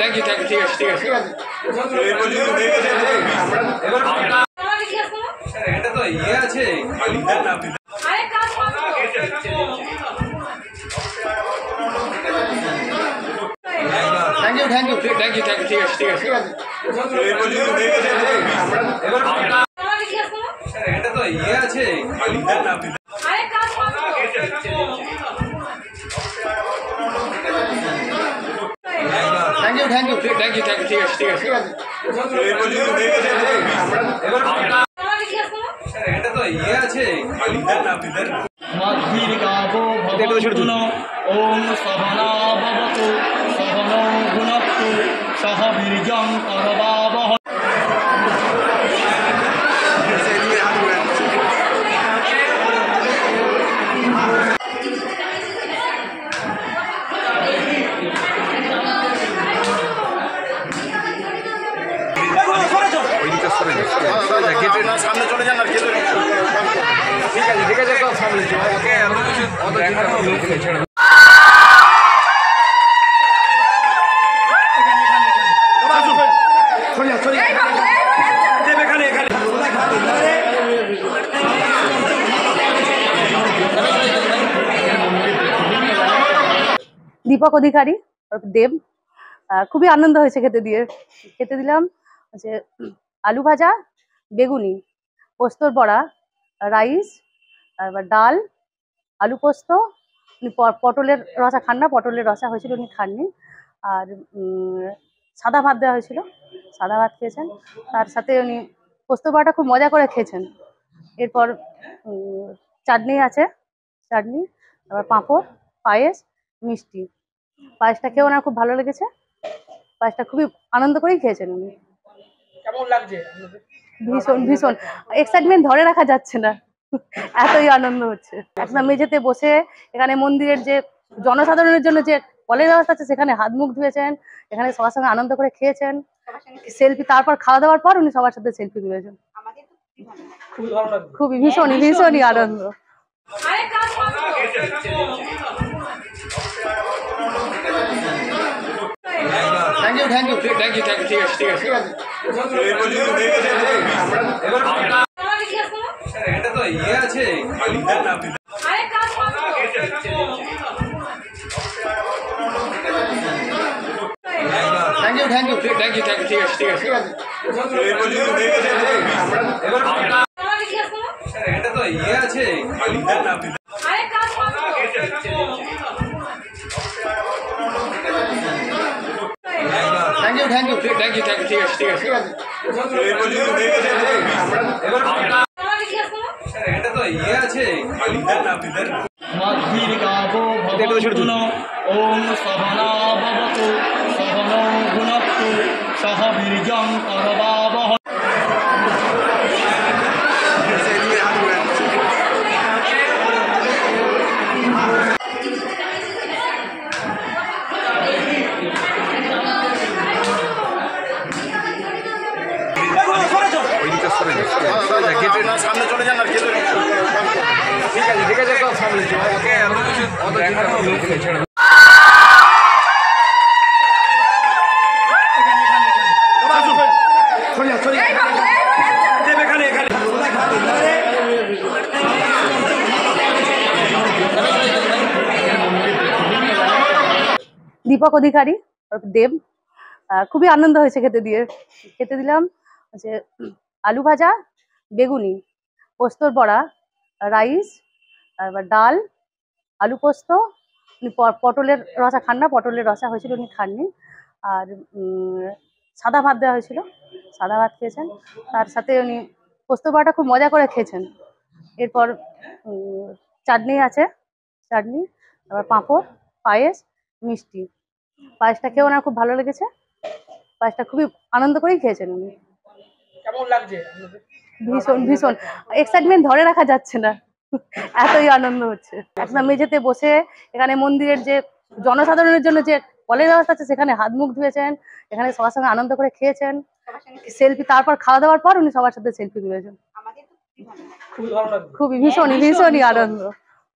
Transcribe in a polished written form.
Thank you ঠিক আছে ঠিক আছে। এটা তো ইয়ে আছে থ্যাংক ইউ ঠিক আছে ঠিক আছে। এটা তো ইয়ে আছে থ্যাংক ইউ ঠিক আছে ঠিক আছে। এটা তো ইয়ে আছে ওম সহনা ভবতু সহনৌ ভুনক্তু সহ বীর্যং করবাবহৈ। সামনে চলে যান আর ঠিক আছে সব সামনে দীপক অধিকারী দেব। খুবই আনন্দ হয়েছে খেতে দিলাম যে আলু ভাজা, বেগুনি, পোস্তর বড়া, রাইস, তারপর ডাল, আলু পোস্ত, পটলের রসা খান না, পটলের রসা হয়েছিল উনি খাননি, আর সাদা ভাত দেওয়া হয়েছিল, সাদা ভাত খেয়েছেন। তার সাথে উনি পোস্ত বড়াটা খুব মজা করে খেয়েছেন। এরপর চাটনি আছে, চাটনি, তারপর পাঁপড়, পায়েস, মিষ্টি। পায়েসটা খেয়ে ওনার খুব ভালো লেগেছে, পায়েসটা খুবই আনন্দ করেই খেয়েছেন উনি। কেমন লাগছে? ভীষণ ভীষণ এক্সাইটমেন্ট ধরে রাখা যাচ্ছে না, এতই আনন্দ হচ্ছে। একদম মেঝেতে বসে এখানে মন্দিরের যে জনসাধারণের জন্য যে কলের ব্যবস্থা আছে সেখানে হাত মুখ ধুয়েছেন, এখানে সবার সঙ্গে আনন্দ করে খেয়েছেন, সেলফি, তারপর খাওয়া দাওয়ার পর উনি সবার সাথে সেলফি তুলেছেন। খুবই ভীষণই আনন্দ। থ্যাংক ইউ ঠিক আছে ঠিক আছে। এটা তো ইয়ে আছে থ্যাংক ইউ ঠিক আছে ঠিক আছে। এটা তো ইয়ে আছে থ্যাংক ইউ ঠিক আছে ঠিক আছে। এটা তো ইয়ে আছে ওম সহনা ভবতু সহনৌ ভুনক্তু সহ বীর্যং করবাবহৈ। সামনে চলে যান আর ঠিক আছে সব সামনে দীপক অধিকারী দেব। খুবই আনন্দ হয়েছে খেতে দিলাম যে আলু ভাজা, বেগুনি, পোস্তর বড়া, রাইস, তারপর ডাল, আলু পোস্ত, উনি পটলের রসা খান না, পটলের রসা হয়েছিল উনি খাননি, আর সাদা ভাত দেওয়া হয়েছিল, সাদা ভাত খেয়েছেন। তার সাথে উনি পোস্ত বড়াটা খুব মজা করে খেয়েছেন। এরপর চাটনি আছে, চাটনি, তারপর পাঁপড়, পায়েস, মিষ্টি। পায়েসটা খেয়ে ওনার খুব ভালো লেগেছে, পায়েসটা খুবই আনন্দ করেই খেয়েছেন উনি। কেমন লাগছে? ভীষণ এক্সাইটমেন্ট ধরে রাখা যাচ্ছে না, এতই আনন্দ হচ্ছে। একদম মেঝেতে বসে এখানে মন্দিরের যে জনসাধারণের জন্য যে কলের ব্যবস্থা আছে সেখানে হাত মুখ ধুয়েছেন, এখানে সবার সঙ্গে আনন্দ করে খেয়েছেন, সেলফি, তারপর খাওয়া দাওয়ার পর উনি সবার সাথে সেলফি তুলেছেন। খুবই ভীষণই আনন্দ।